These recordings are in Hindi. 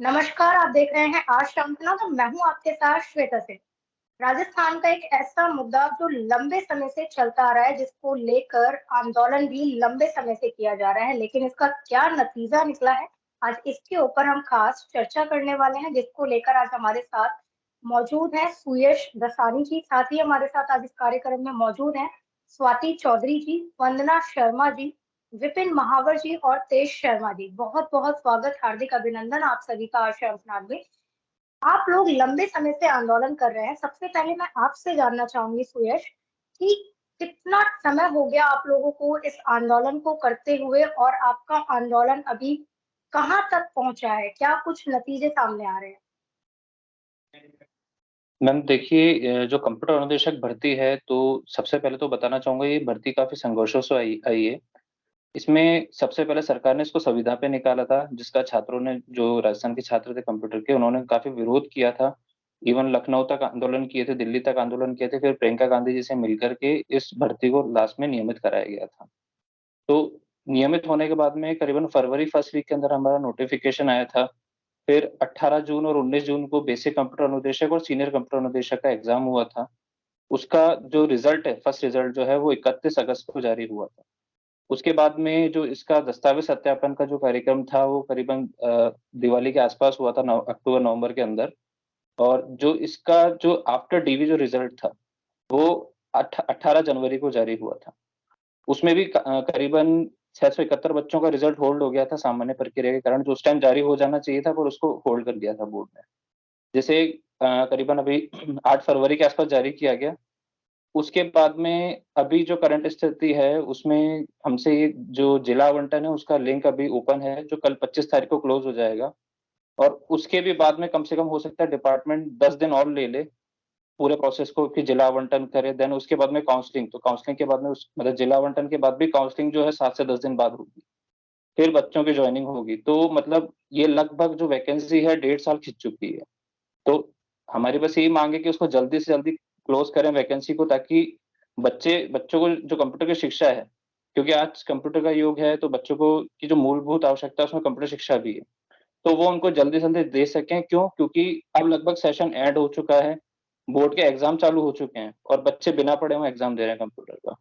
नमस्कार, आप देख रहे हैं आज शाम ना। तो मैं हूं आपके साथ श्वेता सिंह। राजस्थान का एक ऐसा मुद्दा जो लंबे समय से चलता आ रहा है, जिसको लेकर आंदोलन भी लंबे समय से किया जा रहा है, लेकिन इसका क्या नतीजा निकला है, आज इसके ऊपर हम खास चर्चा करने वाले हैं, जिसको लेकर आज हमारे साथ मौजूद है सुयश दसानी जी। साथ ही हमारे साथ आज इस कार्यक्रम में मौजूद हैं स्वाति चौधरी जी, वंदना शर्मा जी, विपिन महावर जी और तेज शर्मा जी। बहुत बहुत स्वागत, हार्दिक अभिनंदन आप सभी का आज शंखनाद में। आप लोग लंबे समय से आंदोलन कर रहे हैं। सबसे पहले मैं आपसे जानना चाहूंगी सुयश कि कितना समय हो गया आप लोगों को इस आंदोलन को करते हुए, और आपका आंदोलन अभी कहाँ तक पहुंचा है, क्या कुछ नतीजे सामने आ रहे हैं? मैम देखिए, जो कंप्यूटर अनुदेशक भर्ती है, तो सबसे पहले तो बताना चाहूँगा, ये भर्ती काफ़ी संघर्षों से आई आई है। इसमें सबसे पहले सरकार ने इसको संविदा पे निकाला था, जिसका छात्रों ने, जो राजस्थान के छात्र थे कंप्यूटर के, उन्होंने काफ़ी विरोध किया था। इवन लखनऊ तक आंदोलन किए थे, दिल्ली तक आंदोलन किए थे, फिर प्रियंका गांधी जी से मिलकर के इस भर्ती को लास्ट में नियमित कराया गया था। तो नियमित होने के बाद में करीबन फरवरी फर्स्ट वीक के अंदर हमारा नोटिफ़िकेशन आया था। फिर 18 जून और 19 जून को बेसिक कंप्यूटर अनुदेशक और सीनियर कंप्यूटर अनुदेशक का एग्ज़ाम हुआ था। उसका जो रिज़ल्ट है, फर्स्ट रिज़ल्ट जो है वो 31 अगस्त को जारी हुआ था। उसके बाद में जो इसका दस्तावेज़ सत्यापन का जो कार्यक्रम था, वो करीबन दिवाली के आस-पास हुआ था, अक्टूबर-नवंबर के अंदर। और जो इसका जो आफ्टर डीवी जो रिज़ल्ट था, वो 18 जनवरी को जारी हुआ था। उसमें भी करीबन 671 बच्चों का रिज़ल्ट होल्ड हो गया था सामान्य प्रक्रिया के कारण, जो उस टाइम जारी हो जाना चाहिए था, पर उसको होल्ड कर दिया था बोर्ड ने। जिसे करीबन अभी 8 फरवरी के आस-पास जारी किया गया। उसके बाद में अभी जो करंट स्थिति है, उसमें हमसे ये जो जिला आवंटन है, उसका लिंक अभी ओपन है, जो कल 25 तारीख को क्लोज़ हो जाएगा। और उसके भी बाद में कम से कम हो सकता है डिपार्टमेंट 10 दिन और ले ले, पूरे प्रोसेस को कि जिला आवंटन करे, देन उसके बाद में काउंसलिंग, तो काउंसलिंग के बाद में उस मतलब जिला आवंटन के बाद भी काउंसलिंग जो है 7 से 10 दिन बाद होगी। फिर बच्चों की जॉइनिंग होगी। तो मतलब ये लगभग जो वैकेंसी है, 1.5 साल खिंच चुकी है। तो हमारी बस यही माँग है कि उसको जल्दी से जल्दी क्लोज़ करें वैकेंसी को, ताकि बच्चों को जो कंप्यूटर की शिक्षा है, क्योंकि आज कंप्यूटर का युग है, तो बच्चों को की जो मूलभूत आवश्यकता है, उसमें कंप्यूटर शिक्षा भी है। तो वो उनको जल्दी से जल्दी दे सकें। क्यों? क्योंकि अब लगभग सेशन एंड हो चुका है, बोर्ड के एग्ज़ाम चालू हो चुके हैं और बच्चे बिना पढ़े हुए एग्ज़ाम दे रहे हैं कंप्यूटर का।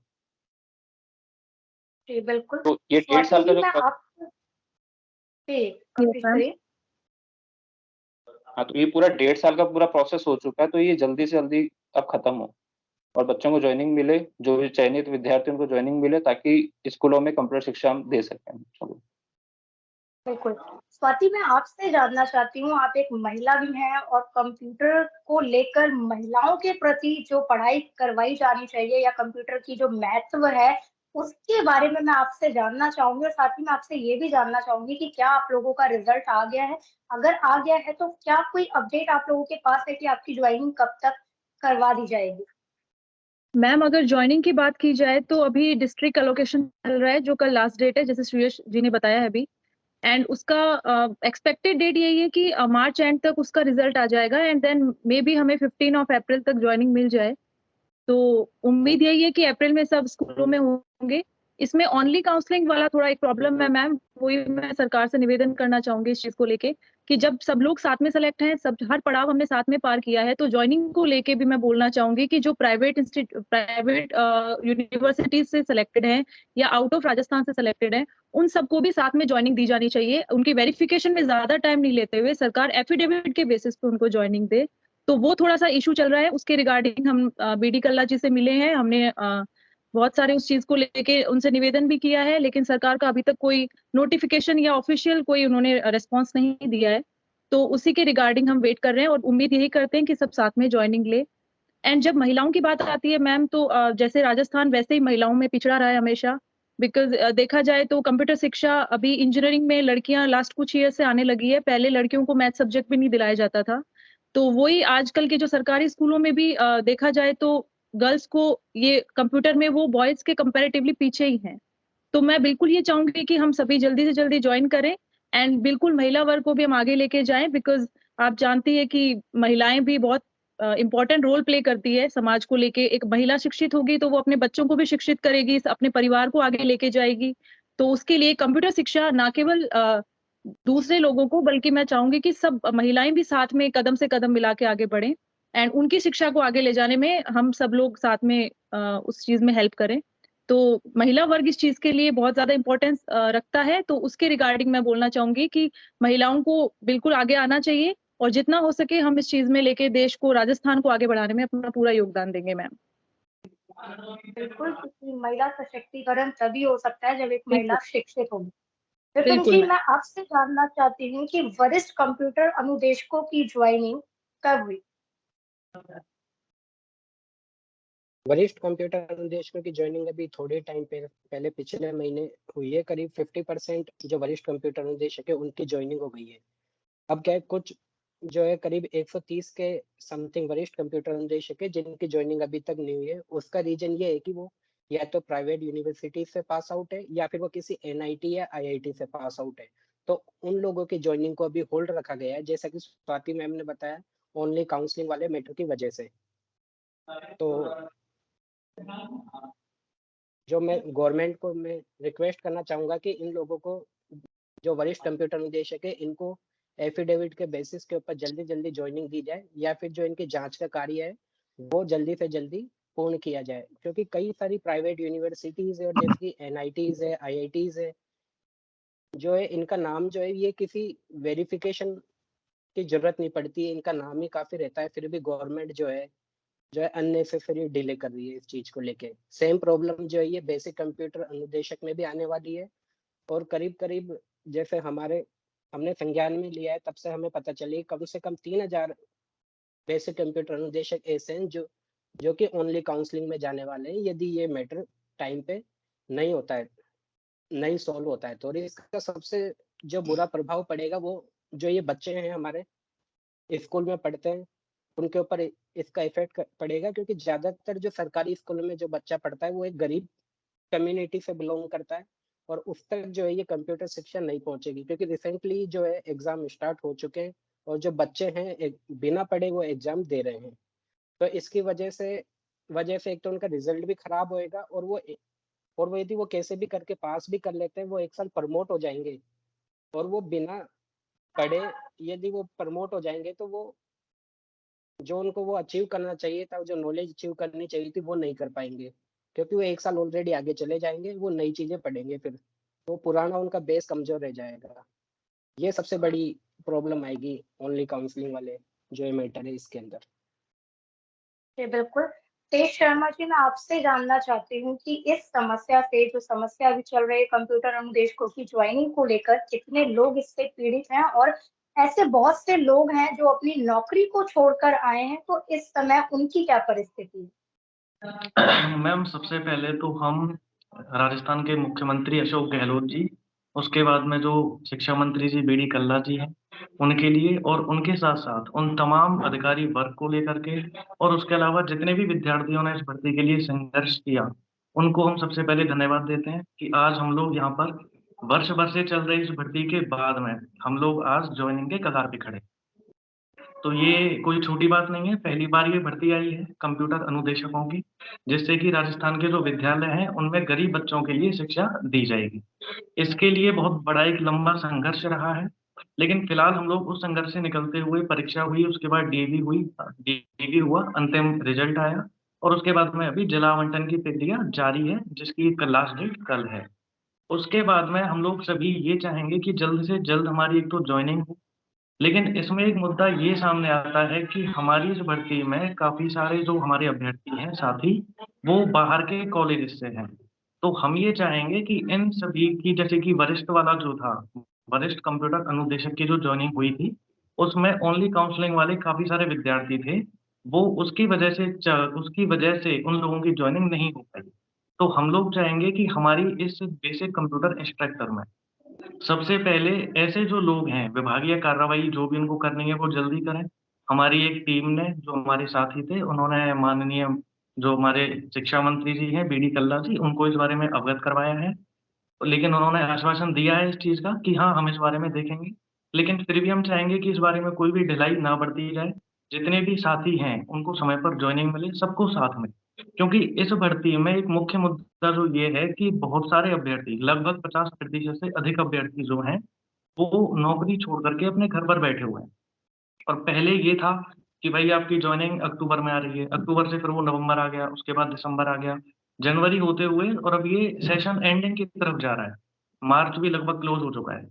जी बिल्कुल। तो ये 1.5 स्वाति साल का जी, जो मैं प्रो आपसे कंप्लीट करिए। हाँ, तो ये पूरा 1.5 साल का पूरा प्रोसेस हो चुका है, तो ये जल्दी से जल्दी अब खत्म हो और बच्चों को जॉइनिंग मिले, जो भी चयनित विद्यार्थी उनको जॉइनिंग मिले, ताकि स्कूलों में कंप्यूटर शिक्षा हम दे सकें बच्चों को। बिल्कुल। स्वाति, मैं आपसे जानना चाहती हूँ, आप एक महिला भी हैं और कंप्यूटर को लेकर महिलाओं के प्रति जो पढ़ाई करवाई जानी चाहिए या कंप्यूटर की जो महत्व है, उसके बारे में मैं आपसे जानना चाहूँगी, और साथ ही मैं आपसे ये भी जानना चाहूँगी कि क्या आप लोगों का रिज़ल्ट आ गया है? अगर आ गया है, तो क्या कोई अपडेट आप लोगों के पास है कि आपकी जॉइनिंग कब तक करवा दी जाएगी? मैम, अगर जॉइनिंग की बात की जाए तो अभी डिस्ट्रिक्ट एलोकेशन चल रहा है, जो कल लास्ट डेट है, जैसे सुयश जी ने बताया है अभी। एंड उसका एक्सपेक्टेड डेट यही है कि मार्च एंड तक उसका रिजल्ट आ जाएगा, एंड देन मे बी हमें 15 ऑफ अप्रैल तक ज्वाइनिंग मिल जाए। तो उम्मीद यही है कि अप्रैल में सब स्कूलों में होंगे। इसमें ऑनली काउंसलिंग वाला थोड़ा एक प्रॉब्लम है मैम, वही मैं सरकार से निवेदन करना चाहूंगी इस चीज को लेके, कि जब सब लोग साथ में सेलेक्ट हैं, सब हर पड़ाव हमने साथ में पार किया है, तो ज्वाइनिंग को लेके भी मैं बोलना चाहूंगी कि जो प्राइवेट यूनिवर्सिटीज से सिलेक्टेड हैं या आउट ऑफ राजस्थान से सिलेक्टेड हैं, उन सबको भी साथ में ज्वाइनिंग दी जानी चाहिए। उनकी वेरिफिकेशन में ज्यादा टाइम नहीं लेते हुए सरकार एफिडेविट के बेसिस पे उनको ज्वाइनिंग दे। तो वो थोड़ा सा इशू चल रहा है, उसके रिगार्डिंग हम बीडी कल्ला जी से मिले हैं। हमने बहुत सारे उस चीज को लेके उनसे निवेदन भी किया है, लेकिन सरकार का अभी तक कोई नोटिफिकेशन या ऑफिशियल कोई उन्होंने रेस्पॉन्स नहीं दिया है। तो उसी के रिगार्डिंग हम वेट कर रहे हैं और उम्मीद यही करते हैं कि सब साथ में ज्वाइनिंग ले। एंड जब महिलाओं की बात आती है मैम, तो जैसे राजस्थान वैसे ही महिलाओं में पिछड़ा रहा है हमेशा। बिकॉज देखा जाए तो कंप्यूटर शिक्षा अभी इंजीनियरिंग में लड़कियां लास्ट कुछ ईयर से आने लगी है, पहले लड़कियों को मैथ सब्जेक्ट भी नहीं दिलाया जाता था। तो वही आजकल के जो सरकारी स्कूलों में भी देखा जाए तो गर्ल्स को ये कंप्यूटर में वो बॉयज के कंपैरेटिवली पीछे ही हैं। तो मैं बिल्कुल ये चाहूंगी कि हम सभी जल्दी से जल्दी ज्वाइन करें, एंड बिल्कुल महिला वर्ग को भी हम आगे लेके जाएं, बिकॉज आप जानती है कि महिलाएं भी बहुत इंपॉर्टेंट रोल प्ले करती है समाज को लेके। एक महिला शिक्षित होगी तो वो अपने बच्चों को भी शिक्षित करेगी, अपने परिवार को आगे लेके जाएगी। तो उसके लिए कंप्यूटर शिक्षा ना केवल दूसरे लोगों को, बल्कि मैं चाहूंगी कि सब महिलाएं भी साथ में कदम से कदम मिला के आगे बढ़ें एंड उनकी शिक्षा को आगे ले जाने में हम सब लोग साथ में उस चीज में हेल्प करें। तो महिला वर्ग इस चीज के लिए बहुत ज्यादा इम्पोर्टेंस रखता है, तो उसके रिगार्डिंग मैं बोलना चाहूंगी कि महिलाओं को बिल्कुल आगे आना चाहिए और जितना हो सके हम इस चीज में लेके देश को, राजस्थान को आगे बढ़ाने में अपना पूरा योगदान देंगे मैम। बिल्कुल, क्योंकि महिला सशक्तिकरण तभी हो सकता है जब एक महिला शिक्षित होगी। विपिन बिल्कुल जी, मैम। मैं आपसे जानना चाहती हूँ कि वरिष्ठ कंप्यूटर अनुदेशकों की ज्वाइनिंग कब हुई? वरिष्ठ कंप्यूटर अनुदेशकों की ज्वाइनिंग अभी थोड़े टाइम पहले पिछले महीने हुई है। करीब 50% जो वरिष्ठ कंप्यूटर अनुदेशक है उनकी ज्वाइनिंग हो गई है। अब क्या है, कुछ जो है करीब 130 के समथिंग वरिष्ठ कंप्यूटर अनुदेशक है जिनकी ज्वाइनिंग अभी तक नहीं हुई है। उसका रीजन ये है कि वो या तो प्राइवेट यूनिवर्सिटी से पास आउट है या फिर वो किसी एनआईटी या आईआईटी से पास आउट है। तो उन लोगों की ज्वाइनिंग को अभी होल्ड रखा गया है, जैसा कि स्वाति मैम ने बताया, ओनली काउंसलिंग वाले मैटर की वजह से। तो जो मैं गवर्नमेंट को मैं रिक्वेस्ट करना चाहूंगा कि इन लोगों को, जो वरिष्ठ कंप्यूटर अनुदेशक है, इनको एफिडेविट के बेसिस के ऊपर जल्दी जल्दी ज्वाइनिंग दी जाए या फिर जो इनकी जांच का कार्य है वो जल्दी से जल्दी पूर्ण किया जाए। क्योंकि कई सारी प्राइवेट यूनिवर्सिटीज है और जैसे कि एनआईटीज है, आईआईटीज है, जो है इनका नाम जो है ये किसी वेरिफिकेशन की जरूरत नहीं पड़ती है, इनका नाम ही काफी रहता है, फिर भी गवर्नमेंट जो है अननेसेसरी डिले कर रही है इस चीज को लेके। सेम प्रॉब्लम जो है ये बेसिक कंप्यूटर अनुदेशक में भी आने वाली है। और करीब करीब जैसे हमने संज्ञान में लिया है तब से हमें पता चली कम से कम 3000 बेसिक कंप्यूटर अनुदेशक ऐसे हैं जो कि ओनली काउंसलिंग में जाने वाले हैं यदि ये मैटर टाइम पे नहीं होता है, नहीं सॉल्व होता है। तो और इसका सबसे जो बुरा प्रभाव पड़ेगा वो जो ये बच्चे हैं हमारे स्कूल में पढ़ते हैं उनके ऊपर इसका इफेक्ट पड़ेगा। क्योंकि ज्यादातर जो सरकारी स्कूलों में जो बच्चा पढ़ता है वो एक गरीब कम्युनिटी से बिलोंग करता है और उस तक जो है ये कंप्यूटर शिक्षा नहीं पहुंचेगी। क्योंकि रिसेंटली जो है एग्जाम स्टार्ट हो चुके हैं और जो बच्चे हैं बिना पढ़े वो एग्जाम दे रहे हैं। तो इसकी वजह से एक तो उनका रिजल्ट भी खराब होएगा और वो यदि वो कैसे भी करके पास भी कर लेते हैं वो एक साल प्रमोट हो जाएंगे और वो बिना पढ़े यदि वो प्रमोट हो जाएंगे तो वो जो उनको वो अचीव करना चाहिए था, जो नॉलेज अचीव करनी चाहिए थी वो नहीं कर पाएंगे। क्योंकि वो एक साल ऑलरेडी आगे चले जाएंगे, वो नई चीजें पढ़ेंगे, फिर तो पुराना उनका बेस कमजोर रह जाएगा। ये सबसे बड़ी प्रॉब्लम आएगी ओनली काउंसलिंग वाले जो ये मैटर है इसके अंदर। जी बिल्कुल। तेज शर्मा जी, मैं आपसे जानना चाहती हूँ कि इस समस्या से, जो समस्या अभी चल रही है कंप्यूटर अनुदेशकों की ज्वाइनिंग को लेकर, कितने लोग इससे पीड़ित हैं और ऐसे बहुत से लोग हैं जो अपनी नौकरी को छोड़कर आए हैं, तो इस समय उनकी क्या परिस्थिति है? मैम, सबसे पहले तो हम राजस्थान के मुख्यमंत्री अशोक गहलोत जी, उसके बाद में जो शिक्षा मंत्री जी बी.डी. कल्ला जी हैं, उनके लिए और उनके साथ-साथ उन तमाम अधिकारी वर्ग को लेकर के और उसके अलावा जितने भी विद्यार्थियों ने इस भर्ती के लिए संघर्ष किया, उनको हम सबसे पहले धन्यवाद देते हैं कि आज हम लोग यहाँ पर वर्ष भर से चल रही इस भर्ती के बाद में हम लोग आज ज्वाइनिंग के कगार पे खड़े। तो ये कोई छोटी बात नहीं है, पहली बार ये भर्ती आई है कंप्यूटर अनुदेशकों की, जिससे कि राजस्थान के जो विद्यालय हैं, उनमें गरीब बच्चों के लिए शिक्षा दी जाएगी। इसके लिए बहुत बड़ा एक लंबा संघर्ष रहा है, लेकिन फिलहाल हम लोग उस संघर्ष से निकलते हुए परीक्षा हुई, उसके बाद डीवी हुआ, अंतिम रिजल्ट आया और उसके बाद में अभी जिला आवंटन की प्रक्रिया जारी है, जिसकी लास्ट डेट कल है। उसके बाद में हम लोग सभी ये चाहेंगे कि जल्द से जल्द हमारी एक तो ज्वाइनिंग हो। लेकिन इसमें एक मुद्दा ये सामने आता है कि हमारी इस भर्ती में काफ़ी सारे जो हमारे अभ्यर्थी हैं साथी, वो बाहर के कॉलेज से हैं। तो हम ये चाहेंगे कि इन सभी की, जैसे कि वरिष्ठ वाला जो था, वरिष्ठ कंप्यूटर अनुदेशक की जो जॉइनिंग हुई थी, उसमें ओनली काउंसलिंग वाले काफ़ी सारे विद्यार्थी थे। वो उसकी वजह से उन लोगों की जॉइनिंग नहीं हो पाई। तो हम लोग चाहेंगे कि हमारी इस बेसिक कंप्यूटर इंस्ट्रक्टर में सबसे पहले ऐसे जो लोग हैं, विभागीय कार्रवाई जो भी उनको करनी है वो जल्दी करें। हमारी एक टीम ने, जो हमारे साथी थे, उन्होंने माननीय जो हमारे शिक्षा मंत्री जी हैं बी.डी. कल्ला जी, उनको इस बारे में अवगत करवाया है। लेकिन उन्होंने आश्वासन दिया है इस चीज़ का कि हाँ, हम इस बारे में देखेंगे। लेकिन फिर भी हम चाहेंगे कि इस बारे में कोई भी ढिलाई ना बरती जाए। जितने भी साथी हैं, उनको समय पर जॉइनिंग मिले, सबको साथ में। क्योंकि इस भर्ती में एक मुख्य मुद्दा जो ये है कि बहुत सारे अभ्यर्थी, लगभग 50% से अधिक अभ्यर्थी जो हैं, वो नौकरी छोड़ करके अपने घर पर बैठे हुए हैं। और पहले ये था कि भाई आपकी जॉइनिंग अक्टूबर में आ रही है, अक्टूबर से फिर वो नवंबर आ गया, उसके बाद दिसंबर आ गया, जनवरी होते हुए और अब ये सेशन एंडिंग की तरफ जा रहा है। मार्च भी लगभग क्लोज हो चुका है।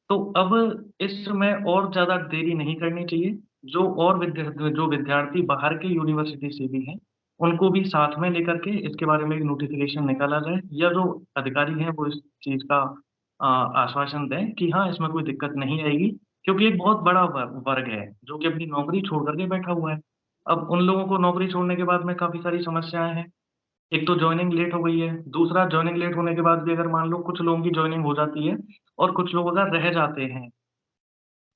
तो अब इसमें और ज़्यादा देरी नहीं करनी चाहिए। जो विद्यार्थी बाहर के यूनिवर्सिटी से भी हैं, उनको भी साथ में लेकर के इसके बारे में एक नोटिफ़िकेशन निकाला जाए, या जो अधिकारी हैं वो इस चीज़ का आश्वासन दें कि हाँ, इसमें कोई दिक्कत नहीं आएगी। क्योंकि एक बहुत बड़ा वर्ग है, जो कि अपनी नौकरी छोड़ कर के बैठा हुआ है। अब उन लोगों को नौकरी छोड़ने के बाद में काफ़ी सारी समस्याएँ हैं। एक तो जॉइनिंग लेट हो गई है, दूसरा जॉइनिंग लेट होने के बाद भी अगर मान लो कुछ लोगों की जॉइनिंग हो जाती है और कुछ लोग अगर रह जाते हैं,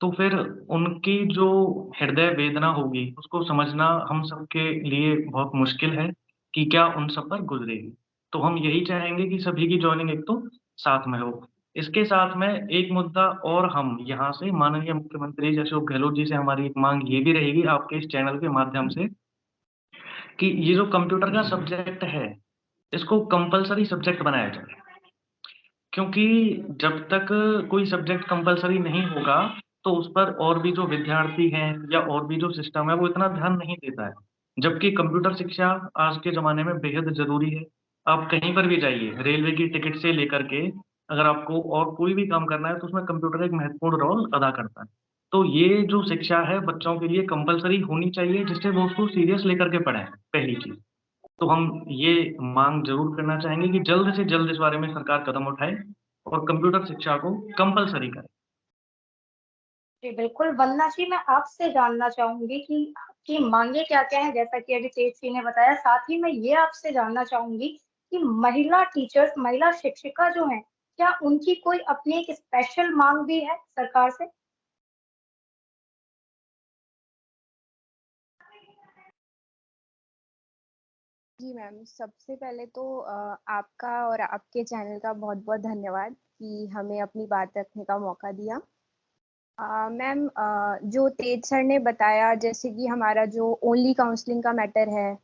तो फिर उनकी जो हृदय वेदना होगी, उसको समझना हम सबके लिए बहुत मुश्किल है कि क्या उन सब पर गुज़रेगी। तो हम यही चाहेंगे कि सभी की जॉइनिंग एक तो साथ में हो। इसके साथ में एक मुद्दा और हम यहाँ से माननीय मुख्यमंत्री जी अशोक गहलोत जी से हमारी एक माँग ये भी रहेगी आपके इस चैनल के माध्यम से, कि ये जो कंप्यूटर का सब्जेक्ट है, इसको कंपल्सरी सब्जेक्ट बनाया जाए। क्योंकि जब तक कोई सब्जेक्ट कंपल्सरी नहीं होगा, तो उस पर और भी जो विद्यार्थी हैं या और भी जो सिस्टम है, वो इतना ध्यान नहीं देता है। जबकि कंप्यूटर शिक्षा आज के ज़माने में बेहद ज़रूरी है। आप कहीं पर भी जाइए, रेलवे की टिकट से लेकर के अगर आपको और कोई भी काम करना है, तो उसमें कंप्यूटर एक महत्वपूर्ण रोल अदा करता है। तो ये जो शिक्षा है, बच्चों के लिए कंपल्सरी होनी चाहिए, जिससे वो उसको सीरियस लेकर के पढ़ें, पहली चीज़। तो हम ये माँग ज़रूर करना चाहेंगे कि जल्द से जल्द इस बारे में सरकार कदम उठाए और कंप्यूटर शिक्षा को कंपल्सरी करे। जी, बिल्कुल। वंदना जी, मैं आपसे जानना चाहूँगी कि आपकी माँगें क्या-क्या हैं? जैसा कि अभी तेज जी ने बताया, साथ ही मैं ये आपसे जानना चाहूँगी कि महिला टीचर्स, महिला शिक्षिका जो हैं, क्या उनकी कोई अपनी एक स्पेशल माँग भी है सरकार से? जी मैम, सबसे पहले तो आपका और आपके चैनल का बहुत-बहुत धन्यवाद कि हमें अपनी बात रखने का मौका दिया। मैम, जो तेज सर ने बताया जैसे कि हमारा जो ओनली काउंसलिंग का मैटर है,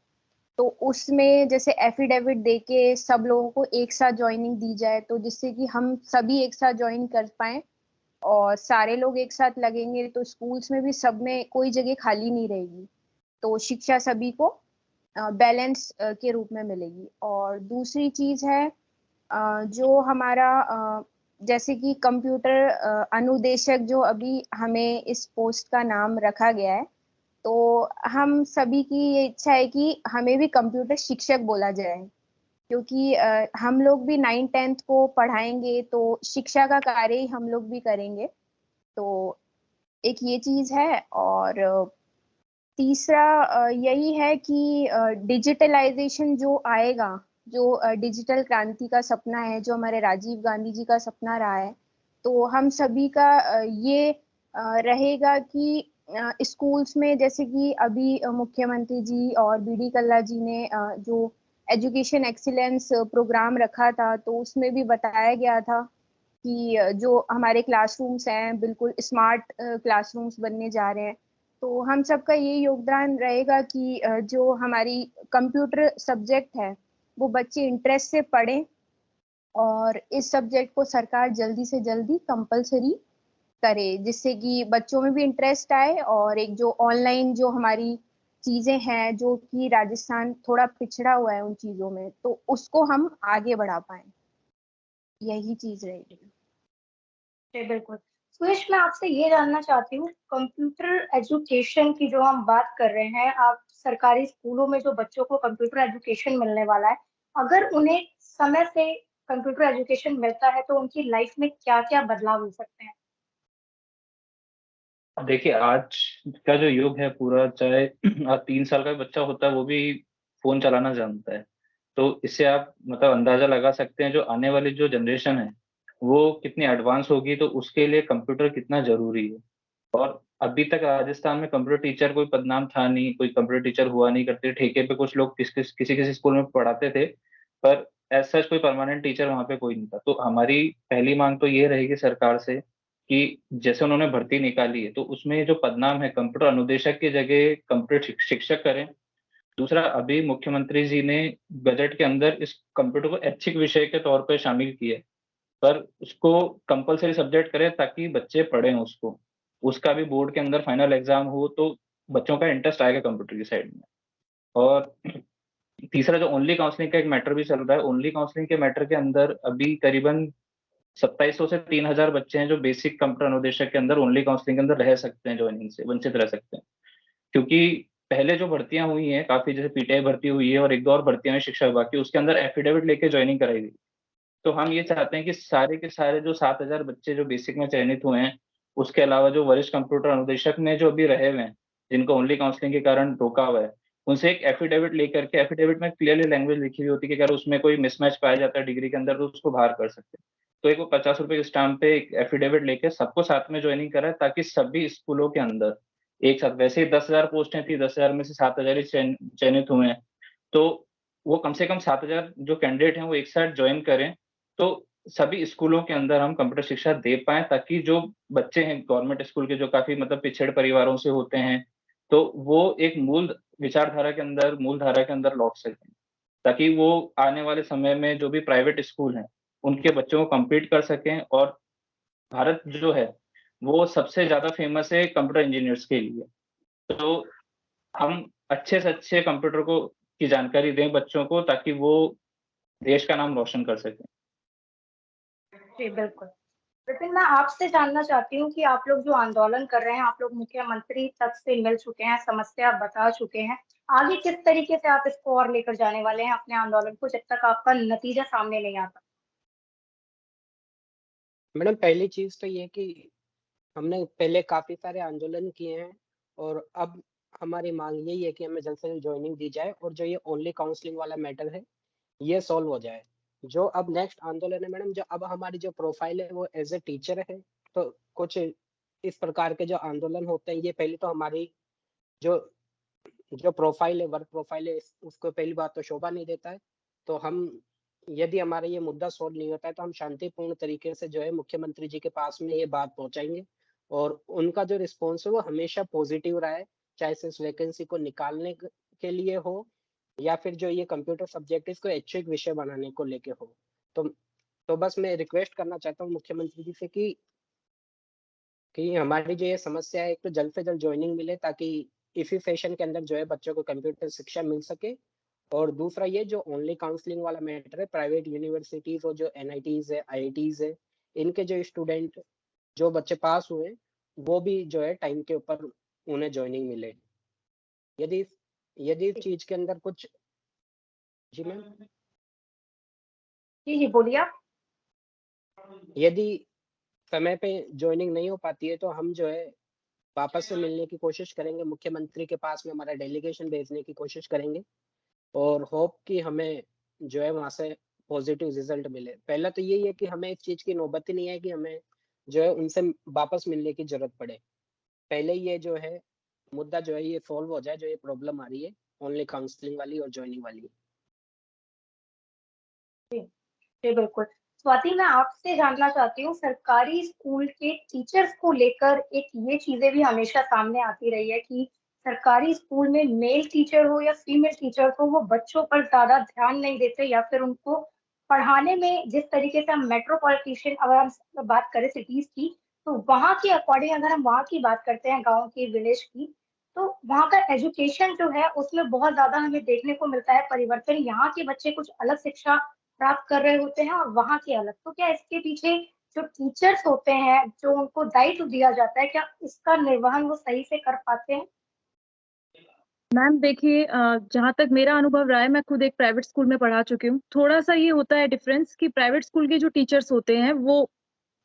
तो उसमें जैसे एफिडेविट देके सब लोगों को एक साथ जॉइनिंग दी जाए, तो जिससे कि हम सभी एक साथ जॉइन कर पाएँ और सारे लोग एक साथ लगेंगे तो स्कूल्स में भी सब में कोई जगह खाली नहीं रहेगी। तो शिक्षा सभी को बैलेंस के रूप में मिलेगी। और दूसरी चीज़ है जो हमारा जैसे कि कंप्यूटर अनुदेशक जो अभी हमें इस पोस्ट का नाम रखा गया है, तो हम सभी की ये इच्छा है कि हमें भी कंप्यूटर शिक्षक बोला जाए, क्योंकि हम लोग भी 9th-10th को पढ़ाएँगे तो शिक्षा का कार्य ही हम लोग भी करेंगे। तो एक ये चीज़ है। और तीसरा यही है कि डिजिटलाइज़ेशन जो आएगा, जो डिजिटल क्रांति का सपना है, जो हमारे राजीव गांधी जी का सपना रहा है, तो हम सभी का ये रहेगा कि स्कूल्स में जैसे कि अभी मुख्यमंत्री जी और बीडी कल्ला जी ने जो एजुकेशन एक्सीलेंस प्रोग्राम रखा था, तो उसमें भी बताया गया था कि जो हमारे क्लासरूम्स हैं, बिल्कुल स्मार्ट क्लासरूम्स बनने जा रहे हैं। तो हम सबका ये योगदान रहेगा कि जो हमारी कंप्यूटर सब्जेक्ट है, वो बच्चे इंटरेस्ट से पढ़ें और इस सब्जेक्ट को सरकार जल्दी से जल्दी कंपल्सरी करे, जिससे कि बच्चों में भी इंटरेस्ट आए और एक जो ऑनलाइन जो हमारी चीज़ें हैं, जो कि राजस्थान थोड़ा पिछड़ा हुआ है उन चीज़ों में, तो उसको हम आगे बढ़ा पाएँ। यही चीज़ रहेगी। जी, बिल्कुल। सुरेश, मैं आपसे ये जानना चाहती हूँ, कंप्यूटर एजुकेशन की जो हम बात कर रहे हैं, आप सरकारी स्कूलों में जो बच्चों को कंप्यूटर एजुकेशन मिलने वाला है, अगर उन्हें समय से कंप्यूटर एजुकेशन मिलता है, तो उनकी लाइफ में क्या-क्या बदलाव हो सकते हैं? देखिए, आज का जो युग है पूरा, चाहे 3 साल का भी बच्चा होता है, वो भी फ़ोन चलाना जानता है। तो इससे आप मतलब अंदाज़ा लगा सकते हैं, जो आने वाली जो जनरेशन है, वो कितनी एडवांस होगी, तो उसके लिए कंप्यूटर कितना ज़रूरी है। और अभी तक राजस्थान में कंप्यूटर टीचर कोई पदनाम था नहीं, कोई कंप्यूटर टीचर हुआ नहीं करते, ठेके पे कुछ लोग किसी-किसी स्कूल में पढ़ाते थे, पर एज़ सच कोई परमानेंट टीचर वहाँ पे कोई नहीं था। तो हमारी पहली माँग तो ये रहेगी सरकार से कि जैसे उन्होंने भर्ती निकाली है, तो उसमें जो पदनाम है कंप्यूटर अनुदेशक की जगह कंप्यूटर शिक्षक करें। दूसरा, अभी मुख्यमंत्री जी ने बजट के अंदर इस कंप्यूटर को ऐच्छिक विषय के तौर पे शामिल किया है। पर उसको कंपल्सरी सब्जेक्ट करें ताकि बच्चे पढ़ें उसको। उसका भी बोर्ड के अंदर फाइनल एग्ज़ाम हो तो बच्चों का इंटरेस्ट आएगा कंप्यूटर की साइड में। और तीसरा जो ओनली काउंसलिंग का एक मैटर भी चल रहा है, ओनली काउंसलिंग के मैटर के अंदर अभी करीबन 2700 से 3000 बच्चे हैं जो बेसिक कंप्यूटर अनुदेशक के अंदर ओनली काउंसलिंग के अंदर रह सकते हैं, जॉइनिंग से वंचित रह सकते हैं। क्योंकि पहले जो भर्तियाँ हुई हैं काफ़ी, जैसे पीटीआई भर्ती हुई है और 1-2 और भर्तियाँ हुई शिक्षा विभाग की, उसके अंदर एफिडेविट लेके जॉइनिंग कराई गई। तो हम ये चाहते हैं कि सारे के सारे जो 7000 बच्चे जो बेसिक में चयनित हुए हैं, उसके अलावा जो वरिष्ठ कंप्यूटर अनुदेशक में जो अभी रहे हुए हैं, जिनको ओनली काउंसलिंग के कारण रोका हुआ है, उनसे एक एफिडेविट लेकर के, एफिडेविट में क्लियरली लैंग्वेज लिखी हुई होती है कि अगर उसमें कोई मिसमैच पाया जाता है डिग्री के अंदर तो उसको बाहर कर सकते हैं। तो एक वो ₹50 के स्टाम्प पे एक एफिडेविट लेके सबको साथ में जॉइनिंग कराएँ ताकि सभी स्कूलों के अंदर एक साथ, वैसे ही 10,000 पोस्टें थी, 10,000 में से 7,000 ही चयनित हुए हैं। तो वो कम से कम 7,000 जो कैंडिडेट हैं वो एक साथ जॉइन करें, तो सभी स्कूलों के अंदर हम कंप्यूटर शिक्षा दे पाएँ ताकि जो बच्चे हैं गवर्नमेंट स्कूल के जो काफ़ी मतलब पिछड़े परिवारों से होते हैं, तो वो एक मूलधारा के अंदर लौट सकें। ताकि वो आने वाले समय में जो भी प्राइवेट स्कूल हैं, उनके बच्चों को कम्पीट कर सकें। और भारत जो है, वो सबसे ज़्यादा फ़ेमस है कंप्यूटर इंजीनियर्स के लिए। तो हम अच्छे से अच्छे कंप्यूटर को की जानकारी दें बच्चों को ताकि वो देश का नाम रोशन कर सकें। जी, बिल्कुल। विपिन, मैं आपसे जानना चाहती हूँ कि आप लोग जो आंदोलन कर रहे हैं, आप लोग मुख्यमंत्री तक से मिल चुके हैं, समस्या बता चुके हैं। आगे किस तरीके से आप इसको और लेकर जाने वाले हैं अपने आंदोलन को जब तक आपका नतीजा सामने नहीं आता? मैडम पहली चीज़ तो ये कि हमने पहले काफ़ी सारे आंदोलन किए हैं और अब हमारी माँग यही है कि हमें जल्द से जल्द जॉइनिंग दी जाए और जो ये ओनली काउंसलिंग वाला मैटर है, ये सॉल्व हो जाए। जो अब नेक्स्ट आंदोलन है मैडम, जो अब हमारी जो प्रोफ़ाइल है वो एज़ अ टीचर है, तो कुछ इस प्रकार के जो आंदोलन होते हैं, ये पहले तो हमारी जो जो प्रोफ़ाइल है, वर्क प्रोफ़ाइल है, उसको पहली बात तो शोभा नहीं देता है। तो हम, यदि हमारा ये मुद्दा सॉल्व नहीं होता है, तो हम शांतिपूर्ण तरीके से जो है मुख्यमंत्री जी के पास में ये बात पहुँचाएँगे और उनका जो रिस्पॉन्स है वो हमेशा पॉज़िटिव रहा है, चाहे से इस वैकेंसी को निकालने के लिए हो या फिर जो ये कंप्यूटर सब्जेक्ट है इसको ऐच्छिक विषय बनाने को लेके हो। तो तो बस मैं रिक्वेस्ट करना चाहता हूँ मुख्यमंत्री जी से कि हमारी जो ये समस्या है, एक तो जल्द से जल्द जॉइनिंग मिले ताकि इसी सेशन के अंदर जो है बच्चों को कंप्यूटर शिक्षा मिल सके। और दूसरा ये जो ओनली काउंसलिंग वाला मैटर है, प्राइवेट यूनिवर्सिटीज़ और जो एनआईटीज़ है, आईआईटीज़ है, इनके जो स्टूडेंट, जो बच्चे पास हुए हैं, वो भी जो है टाइम के ऊपर उन्हें जॉइनिंग मिले। यदि यदि इस चीज़ के अंदर कुछ। जी मैम। जी, बोलिए आप। यदि समय पे जॉइनिंग नहीं हो पाती है तो हम जो है वापस से मिलने की कोशिश करेंगे, मुख्यमंत्री के पास में हमारा डेलीगेशन भेजने की कोशिश करेंगे और होप कि हमें जो है वहाँ से पॉजिटिव रिजल्ट मिले। पहला तो यही है कि हमें इस चीज़ की नौबत ही नहीं है कि हमें जो है उनसे वापस मिलने की ज़रूरत पड़े। पहले ये जो है मुद्दा जो है ये सॉल्व हो जाए, जो ये प्रॉब्लम आ रही है ओनली काउंसलिंग वाली और जॉइनिंग वाली। जी, जी, बिल्कुल। स्वाति, मैं आपसे जानना चाहती हूँ, सरकारी स्कूल के टीचर्स को लेकर एक ये चीज़ें भी हमेशा सामने आती रही है कि सरकारी स्कूल में मेल टीचर हो या फीमेल टीचर हो, वो बच्चों पर ज़्यादा ध्यान नहीं देते या फिर उनको पढ़ाने में जिस तरीके से हम मेट्रोपॉलिटन अगर हम बात करें सिटीज़ की, तो वहाँ के अकॉर्डिंग अगर हम वहाँ की बात करते हैं, गाँव की, विलेज की, तो वहाँ का एजुकेशन जो है, उसमें बहुत ज़्यादा हमें देखने को मिलता है परिवर्तन। यहाँ के बच्चे कुछ अलग शिक्षा प्राप्त कर रहे होते हैं और वहाँ के अलग। तो क्या इसके पीछे जो टीचर्स होते हैं, जो उनको दायित्व दिया जाता है, क्या इसका निर्वहन वो सही से कर पाते हैं? मैम देखिए, जहाँ तक मेरा अनुभव रहा है, मैं खुद एक प्राइवेट स्कूल में पढ़ा चुकी हूँ। थोड़ा-सा ये होता है डिफरेंस कि प्राइवेट स्कूल के जो टीचर्स होते हैं, वो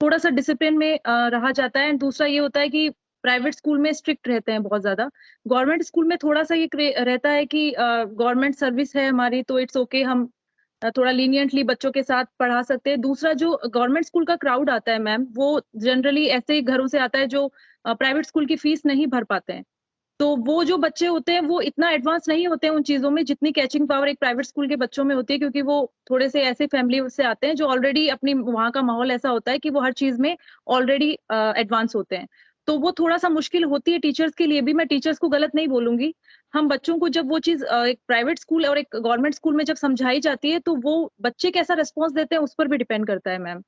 थोड़ा-सा डिसिप्लिन में रहा जाता है एंड दूसरा ये होता है कि प्राइवेट स्कूल में स्ट्रिक्ट रहते हैं बहुत ज़्यादा। गवर्नमेंट स्कूल में थोड़ा-सा ये रहता है कि गवर्नमेंट सर्विस है हमारी तो इट्स ओके, हम थोड़ा लीनिएंटली बच्चों के साथ पढ़ा सकते हैं। दूसरा जो गवर्नमेंट स्कूल का क्राउड आता है मैम, वो जनरली ऐसे ही घरों से आता है जो प्राइवेट स्कूल की फीस नहीं भर पाते हैं। तो वो जो बच्चे होते हैं वो इतना एडवांस नहीं होते हैं उन चीज़ों में जितनी कैचिंग पावर एक प्राइवेट स्कूल के बच्चों में होती है, क्योंकि वो थोड़े से ऐसे फैमिली से आते हैं जो ऑलरेडी अपनी वहाँ का माहौल ऐसा होता है कि वो हर चीज़ में ऑलरेडी एडवांस होते हैं। तो वो थोड़ा-सा मुश्किल होती है टीचर्स के लिए भी, मैं टीचर्स को गलत नहीं बोलूँगी। हम बच्चों को जब वो चीज़ एक प्राइवेट स्कूल और एक गवर्नमेंट स्कूल में जब समझाई जाती है तो वो बच्चे कैसा रिस्पॉन्स देते हैं उस पर भी डिपेंड करता है मैम।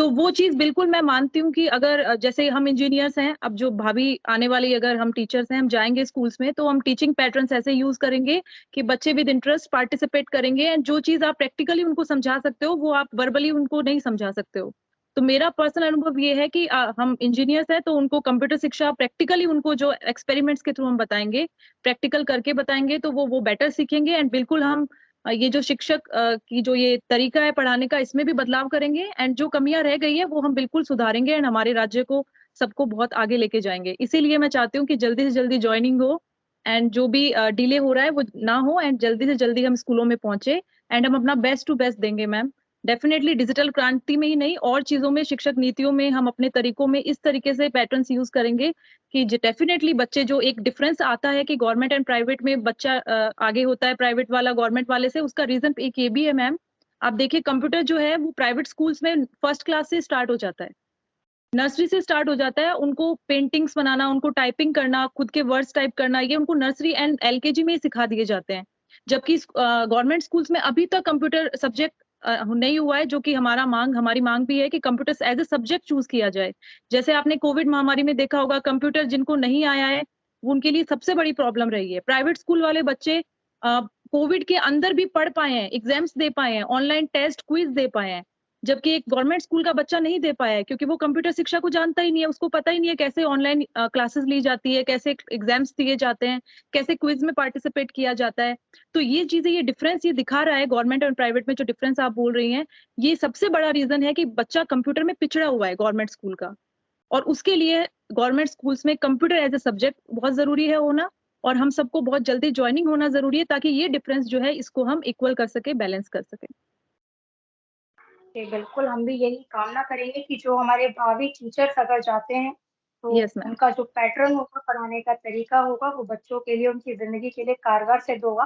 तो वो चीज बिल्कुल मैं मानती हूँ कि अगर जैसे हम इंजीनियर्स हैं, अब जो भाभी आने वाली अगर हम टीचर्स हैं, हम जाएंगे स्कूल्स में, तो हम टीचिंग पैटर्न्स ऐसे यूज करेंगे कि बच्चे विद इंटरेस्ट पार्टिसिपेट करेंगे, एंड जो चीज आप प्रैक्टिकली उनको समझा सकते हो वो आप वर्बली उनको नहीं समझा सकते हो। तो मेरा पर्सनल अनुभव ये है कि हम इंजीनियर्स हैं तो उनको कंप्यूटर शिक्षा प्रैक्टिकली उनको जो एक्सपेरिमेंट्स के थ्रू हम बताएंगे, प्रैक्टिकल करके बताएंगे, तो वो बेटर सीखेंगे। एंड बिल्कुल हम ये जो शिक्षक की जो ये तरीका है पढ़ाने का, इसमें भी बदलाव करेंगे, एंड जो कमियां रह गई है वो हम बिल्कुल सुधारेंगे, एंड हमारे राज्य को सबको बहुत आगे लेके जाएंगे। इसीलिए मैं चाहती हूँ कि जल्दी से जल्दी ज्वाइनिंग हो, एंड जो भी डिले हो रहा है वो ना हो, एंड जल्दी से जल्दी हम स्कूलों में पहुंचे, एंड हम अपना बेस्ट टू बेस्ट देंगे मैम। डेफिनेटली डिजिटल क्रांति में ही नहीं, और चीजों में, शिक्षक नीतियों में हम अपने तरीकों में इस तरीके से पैटर्न्स यूज करेंगे कि डेफिनेटली बच्चे, जो एक डिफरेंस आता है कि गवर्नमेंट एंड प्राइवेट में बच्चा आगे होता है प्राइवेट वाला गवर्नमेंट वाले से, उसका रीजन एक ये भी है मैम। आप देखिए कंप्यूटर जो है वो प्राइवेट स्कूल्स में फर्स्ट क्लास से स्टार्ट हो जाता है, नर्सरी से स्टार्ट हो जाता है। उनको पेंटिंग्स बनाना, उनको टाइपिंग करना, खुद के वर्ड्स टाइप करना, ये उनको नर्सरी एंड एलकेजी में ही सिखा दिए जाते हैं। जबकि गवर्नमेंट स्कूल्स में अभी तक कंप्यूटर सब्जेक्ट नहीं हुआ है, जो कि हमारी मांग भी है कि computer as a subject choose किया जाए। जैसे आपने कोविड महामारी में देखा होगा, कंप्यूटर जिनको नहीं आया है उनके लिए सबसे बड़ी प्रॉब्लम रही है। प्राइवेट स्कूल वाले बच्चे कोविड के अंदर भी पढ़ पाए हैं, एग्जाम्स दे पाए हैं, ऑनलाइन टेस्ट क्विज दे पाए हैं, जबकि एक गवर्नमेंट स्कूल का बच्चा नहीं दे पाया है, क्योंकि वो कंप्यूटर शिक्षा को जानता ही नहीं है, उसको पता ही नहीं है कैसे ऑनलाइन क्लासेस ली जाती है, कैसे एग्जाम्स दिए जाते हैं, कैसे क्विज में पार्टिसिपेट किया जाता है। तो ये चीजें, ये डिफरेंस ये दिखा रहा है गवर्नमेंट और प्राइवेट में, जो डिफरेंस आप बोल रही हैं, ये सबसे बड़ा रीजन है कि बच्चा कंप्यूटर में पिछड़ा हुआ है गवर्नमेंट स्कूल का। और उसके लिए गवर्नमेंट स्कूल्स में कंप्यूटर एज ए सब्जेक्ट बहुत जरूरी है होना, और हम सबको बहुत जल्दी ज्वाइनिंग होना जरूरी है, ताकि ये डिफरेंस जो है इसको हम इक्वल कर सके, बैलेंस कर सके। बिल्कुल, हम भी यही कामना करेंगे कि जो हमारे भावी टीचर्स अगर जाते हैं तो Yes, ma'am. उनका जो पैटर्न होगा, पढ़ाने का तरीका होगा, वो बच्चों के लिए, उनकी जिंदगी के लिए कारगर सिद्ध होगा।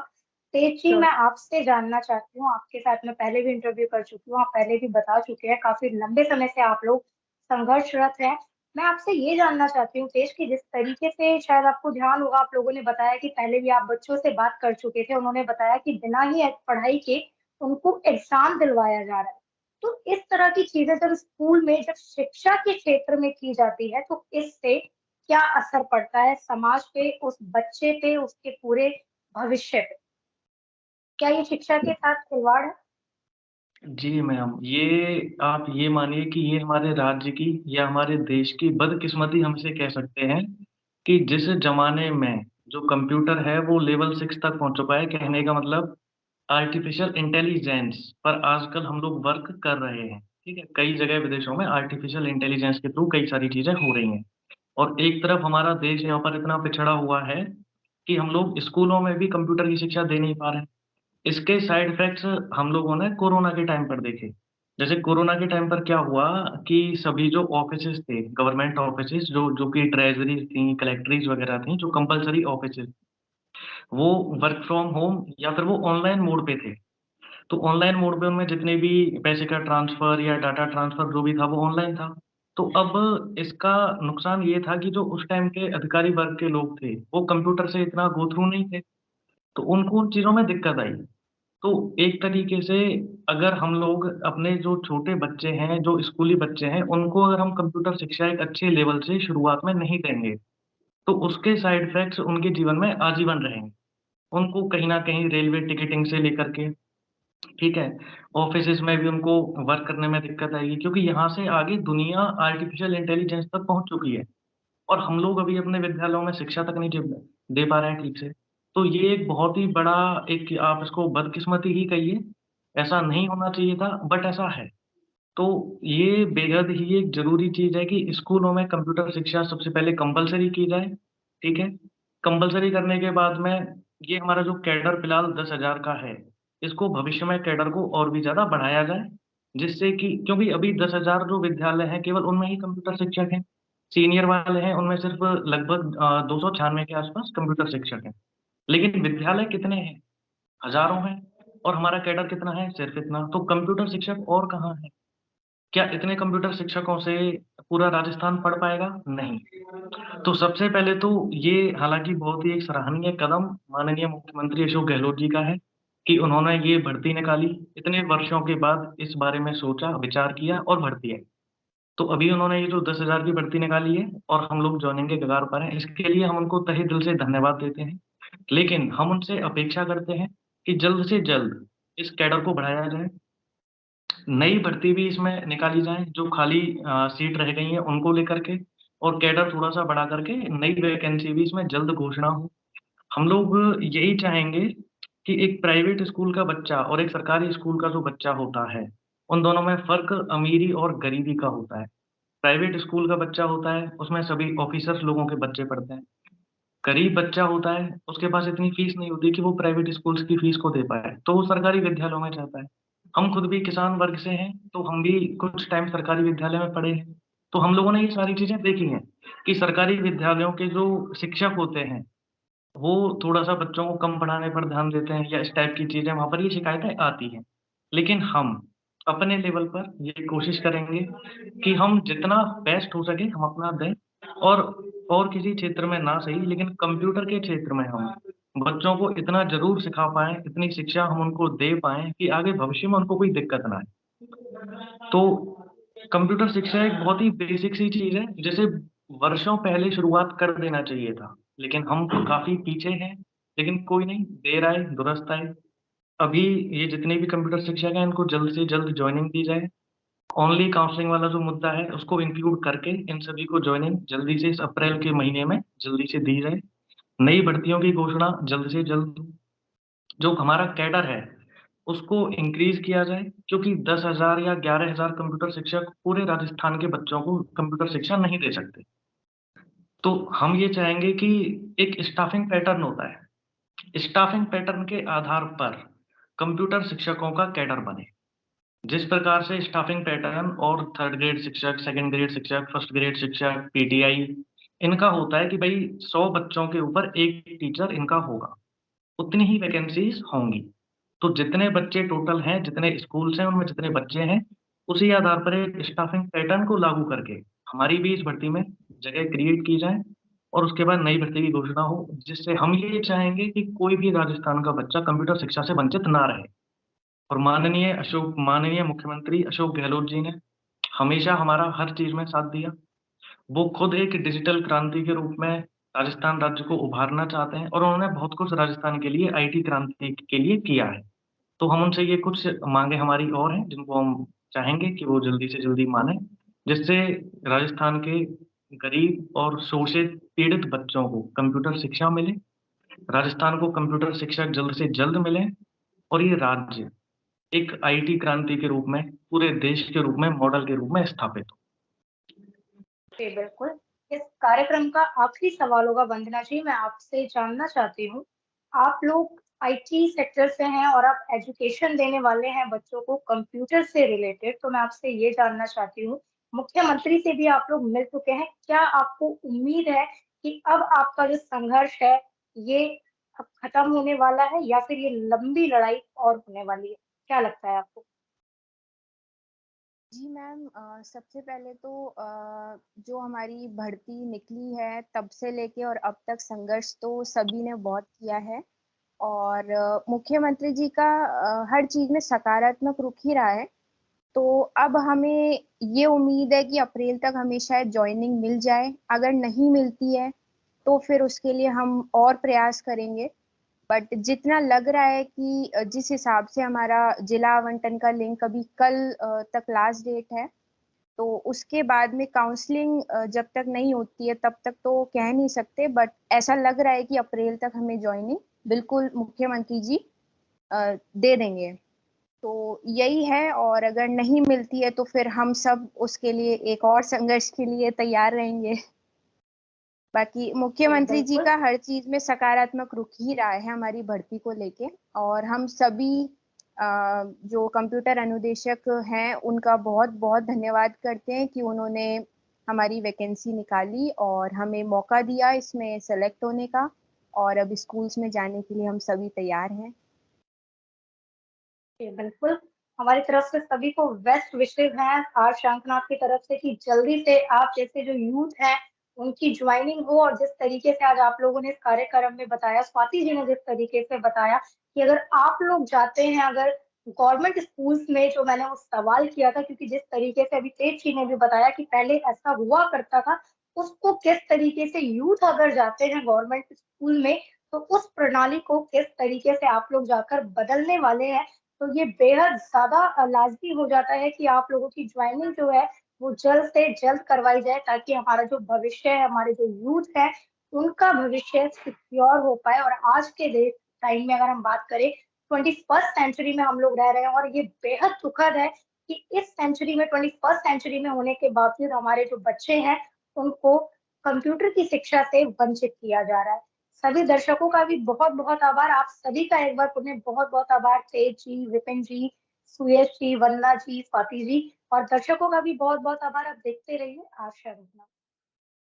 तेज जी, Sure. मैं आपसे जानना चाहती हूँ, आपके साथ मैं पहले भी इंटरव्यू कर चुकी हूँ, आप पहले भी बता चुके हैं, काफी लंबे समय से आप लोग संघर्षरत हैं। मैं आपसे ये जानना चाहती हूँ तेज, कि जिस तरीके से शायद आपको ध्यान होगा, आप लोगों ने बताया कि पहले भी आप बच्चों से बात कर चुके थे, उन्होंने बताया कि बिना ही पढ़ाई के उनको एग्जाम दिलवाया जा रहा है। तो इस तरह की चीजें जब स्कूल में, जब शिक्षा के क्षेत्र में की जाती है, तो इससे क्या असर पड़ता है समाज पे, उस बच्चे पे, उसके पूरे भविष्य पे? क्या ये शिक्षा के साथ खिलवाड़ है? जी मैम, ये आप ये मानिए कि ये हमारे राज्य की या हमारे देश की बदकिस्मती हम इसे कह सकते हैं कि जिस ज़माने में जो कंप्यूटर है वो लेवल 6 तक पहुँच चुका है, कहने का मतलब आर्टिफ़िशियल इंटेलिजेंस पर आजकल हम लोग वर्क कर रहे हैं, ठीक है? कई जगह विदेशों में आर्टिफ़िशियल इंटेलिजेंस के थ्रू कई सारी चीज़ें हो रही हैं और एक तरफ हमारा देश यहाँ पर इतना पिछड़ा हुआ है कि हम लोग स्कूलों में भी कंप्यूटर की शिक्षा दे नहीं पा रहे हैं। इसके साइड इफ़ेक्ट्स हम लोगों ने कोरोना के टाइम पर देखे। जैसे कोरोना के टाइम पर क्या हुआ कि सभी जो ऑफ़िसेज़ थे, गवर्नमेंट ऑफ़िसेज़ जो कि ट्रेज़रीज़ थी, कलेक्टरीज़ वगैरह थी, जो कंपल्सरी ऑफ़िसेज़, वो वर्क फ्रॉम होम या फिर वो ऑनलाइन मोड पे थे। तो ऑनलाइन मोड पे उनमें जितने भी पैसे का ट्रांसफ़र या डाटा ट्रांसफ़र जो भी था वो ऑनलाइन था। तो अब इसका नुकसान ये था कि जो उस टाइम के अधिकारी वर्ग के लोग थे, वो कंप्यूटर से इतना गो थ्रू नहीं थे, तो उनको उन चीज़ों में दिक्कत आई। तो एक तरीके से अगर हम लोग अपने जो छोटे बच्चे हैं, जो स्कूली बच्चे हैं, उनको अगर हम कंप्यूटर शिक्षा एक अच्छे लेवल से शुरुआत में नहीं देंगे, तो उसके साइड इफ़ेक्ट्स उनके जीवन में आजीवन रहेंगे। उनको कहीं न कहीं रेलवे टिकटिंग से लेकर के, ठीक है, ऑफ़िसेज़ में भी उनको वर्क करने में दिक्कत आएगी क्योंकि यहाँ से आगे दुनिया आर्टिफ़िशियल इंटेलिजेंस तक पहुँच चुकी है और हम लोग अभी अपने विद्यालयों में शिक्षा तक नहीं दे पा रहे हैं ठीक से। तो ये एक बहुत ही बड़ा, एक आप इसको बदकिस्मती ही कहिए, ऐसा नहीं होना चाहिए था बट ऐसा है। तो ये बेहद ही एक ज़रूरी चीज़ है कि स्कूलों में कंप्यूटर शिक्षा सबसे पहले कंपल्सरी की जाए, ठीक है? कंपल्सरी करने के बाद में ये हमारा जो कैडर फिलहाल 10,000 का है, इसको भविष्य में कैडर को और भी ज़्यादा बढ़ाया जाए, जिससे कि क्योंकि अभी 10,000 जो विद्यालय हैं, केवल उनमें ही कंप्यूटर शिक्षक हैं। सीनियर वाले हैं, उनमें सिर्फ़ लगभग 296 के आस-पास कंप्यूटर शिक्षक हैं। लेकिन विद्यालय कितने हैं? हज़ारों हैं और हमारा कैडर कितना है? सिर्फ़ इतना। तो कंप्यूटर शिक्षक और कहाँ हैं? क्या इतने कंप्यूटर शिक्षकों से पूरा राजस्थान पढ़ पाएगा? नहीं। तो सबसे पहले तो ये हालाँकि बहुत ही एक सराहनीय कदम माननीय मुख्यमंत्री अशोक गहलोत जी का है कि उन्होंने ये भर्ती निकाली। इतने वर्षों के बाद इस बारे में सोचा, विचार किया और भर्ती आई। तो अभी उन्होंने ये जो 10,000 की भर्ती निकाली है और हम लोग ज्वाइनिंग के कगार पर हैं, इसके लिए हम उनको तहे दिल से धन्यवाद देते हैं। लेकिन हम उनसे अपेक्षा करते हैं कि जल्द से जल्द इस कैडर को बढ़ाया जाए, नई भर्ती भी इसमें निकाली जाए, जो खाली सीट रह गई हैं उनको लेकर के, और कैडर थोड़ा-सा बढ़ा करके नई वैकेंसी भी इसमें जल्द घोषणा हो। हम लोग यही चाहेंगे कि एक प्राइवेट स्कूल का बच्चा और एक सरकारी स्कूल का जो बच्चा होता है, उन दोनों में फ़र्क अमीरी और गरीबी का होता है। प्राइवेट स्कूल का बच्चा होता है, उसमें सभी ऑफिसर्स लोगों के बच्चे पढ़ते हैं। गरीब बच्चा होता है, उसके पास इतनी फीस नहीं होती कि वो प्राइवेट स्कूल्स की फीस को दे पाए, तो वो सरकारी विद्यालयों में जाता है। हम खुद भी किसान वर्ग से हैं, तो हम भी कुछ टाइम सरकारी विद्यालय में पढ़े हैं। तो हम लोगों ने ये सारी चीज़ें देखी हैं कि सरकारी विद्यालयों के जो शिक्षक होते हैं, वो थोड़ा-सा बच्चों को कम पढ़ाने पर ध्यान देते हैं या इस टाइप की चीज़ें, वहाँ पर ये शिकायतें आती हैं। लेकिन हम अपने लेवल पर ये कोशिश करेंगे कि हम जितना बेस्ट हो सके हम अपना दें, और किसी क्षेत्र में ना सही, लेकिन कंप्यूटर के क्षेत्र में हम बच्चों को इतना ज़रूर सिखा पाएँ, इतनी शिक्षा हम उनको दे पाएँ कि आगे भविष्य में उनको कोई दिक्कत ना आए। तो कंप्यूटर शिक्षा एक बहुत ही बेसिक सी चीज़ है, जिसे वर्षों पहले शुरुआत कर देना चाहिए था, लेकिन हम काफ़ी पीछे हैं, लेकिन कोई नहीं, देर आए दुरुस्त आए। अभी ये जितने भी कंप्यूटर शिक्षक हैं, इनको जल्द से जल्द जॉइनिंग दी जाए। ओनली काउंसलिंग वाला जो मुद्दा है, उसको इंक्लूड करके इन सभी को जॉइनिंग जल्दी से इस अप्रैल के महीने में जल्दी से दी जाए। नई भर्तियों की घोषणा जल्द से जल्द, जो हमारा कैडर है, उसको इंक्रीज़ किया जाए, क्योंकि 10,000 या 11,000 कंप्यूटर शिक्षक पूरे राजस्थान के बच्चों को कंप्यूटर शिक्षा नहीं दे सकते। तो हम ये चाहेंगे कि एक स्टाफिंग पैटर्न होता है, स्टाफिंग पैटर्न के आधार पर कंप्यूटर शिक्षकों का कैडर बने। जिस प्रकार से स्टाफिंग पैटर्न और 3rd ग्रेड शिक्षक, 2nd ग्रेड शिक्षक, 1st ग्रेड शिक्षक, पीटीआई, इनका होता है कि भई 100 बच्चों के ऊपर 1 टीचर इनका होगा, उतनी ही वैकेंसीज़ होंगी। तो जितने बच्चे टोटल हैं, जितने स्कूल्स हैं, उनमें जितने बच्चे हैं, उसी आधार पर एक स्टाफिंग पैटर्न को लागू करके हमारी भी इस भर्ती में जगह क्रिएट की जाए, और उसके बाद नई भर्ती की घोषणा हो, जिससे हम ये चाहेंगे कि कोई भी राजस्थान का बच्चा कंप्यूटर शिक्षा से वंचित ना रहे। और माननीय मुख्यमंत्री अशोक गहलोत जी ने हमेशा हमारा हर चीज़ में साथ दिया। वो खुद एक डिजिटल क्रांति के रूप में राजस्थान राज्य को उभारना चाहते हैं, और उन्होंने बहुत कुछ राजस्थान के लिए आईटी क्रांति के लिए किया है। तो हम उनसे ये कुछ माँगे हमारी और हैं, जिनको हम चाहेंगे कि वो जल्दी से जल्दी मानें, जिससे राजस्थान के गरीब और शोषित पीड़ित बच्चों को कंप्यूटर शिक्षा मिले, राजस्थान को कंप्यूटर शिक्षक जल्द से जल्द मिलें, और ये राज्य एक आईटी क्रांति के रूप में पूरे देश के रूप में मॉडल के रूप में स्थापित हो। जी, बिल्कुल। इस कार्यक्रम का आखिरी सवाल होगा वंदना जी, मैं आपसे जानना चाहती हूँ, आप लोग आईटी सेक्टर से हैं और आप एजुकेशन देने वाले हैं बच्चों को कंप्यूटर से रिलेटेड, तो मैं आपसे ये जानना चाहती हूँ, मुख्यमंत्री से भी आप लोग मिल चुके हैं, क्या आपको उम्मीद है कि अब आपका जो संघर्ष है, ये अब खत्म होने वाला है या फिर ये लंबी लड़ाई और होने वाली है? क्या लगता है आपको? जी मैम, सबसे पहले तो जो हमारी भर्ती निकली है तब से लेके और अब तक संघर्ष तो सभी ने बहुत किया है, और मुख्यमंत्री जी का हर चीज़ में सकारात्मक रुख ही रहा है। तो अब हमें ये उम्मीद है कि अप्रैल तक हमें शायद जॉइनिंग मिल जाए। अगर नहीं मिलती है तो फिर उसके लिए हम और प्रयास करेंगे। बट जितना लग रहा है कि जिस हिसाब से हमारा जिला आवंटन का लिंक अभी कल तक लास्ट डेट है, तो उसके बाद में काउंसलिंग जब तक नहीं होती है तब तक तो कह नहीं सकते, बट ऐसा लग रहा है कि अप्रैल तक हमें जॉइनिंग बिल्कुल मुख्यमंत्री जी दे देंगे। तो यही है, और अगर नहीं मिलती है तो फिर हम सब उसके लिए एक और संघर्ष के लिए तैयार रहेंगे। बाकी मुख्यमंत्री जी बिल्कुल। का हर चीज में सकारात्मक रुख ही रहा है हमारी भर्ती को लेके, और हम सभी जो कंप्यूटर अनुदेशक हैं उनका बहुत बहुत धन्यवाद करते हैं कि उन्होंने हमारी वैकेंसी निकाली और हमें मौका दिया इसमें सेलेक्ट होने का, और अब स्कूल्स में जाने के लिए हम सभी तैयार हैं। जी, बिल्कुल। हमारी तरफ से सभी को बेस्ट विशेज़ हैं आर शंखनाथ की तरफ से कि जल्दी से आप जैसे जो यूथ हैं, उनकी जॉइनिंग हो, और जिस तरीके से आज आप लोगों ने इस कार्यक्रम में बताया, स्वाति जी ने जिस तरीके से बताया कि अगर आप लोग जाते हैं, अगर गवर्नमेंट स्कूल्स में जो मैंने वो सवाल किया था, क्योंकि जिस तरीके से अभी तेज जी ने भी बताया कि पहले ऐसा हुआ करता था, उसको किस तरीके से यूथ अगर जाते हैं गवर्नमेंट स्कूल में, तो उस प्रणाली को किस तरीके से आप लोग जाकर बदलने वाले हैं, तो ये बेहद ज्यादा लाजमी हो जाता है कि आप लोगों की ज्वाइनिंग जो है वो जल्द से जल्द करवाई जाए, ताकि हमारा जो भविष्य है, हमारे जो यूथ है, उनका भविष्य सिक्योर हो पाए। और आज के टाइम में अगर हम बात करें, 21st सेंचुरी में हम लोग रह रहे हैं, और ये बेहद दुखद है कि इस सेंचुरी में, 21st सेंचुरी में होने के बावजूद हमारे जो बच्चे हैं उनको कंप्यूटर की शिक्षा से वंचित किया जा रहा है। सभी दर्शकों का भी बहुत बहुत आभार। आप सभी का एक बार पुनः बहुत बहुत आभार, तेज जी, विपिन जी, सुयश जी, वंदना जी, स्वाति जी, और दर्शकों का भी बहुत बहुत आभार। आप देखते रहिए आशा रखना।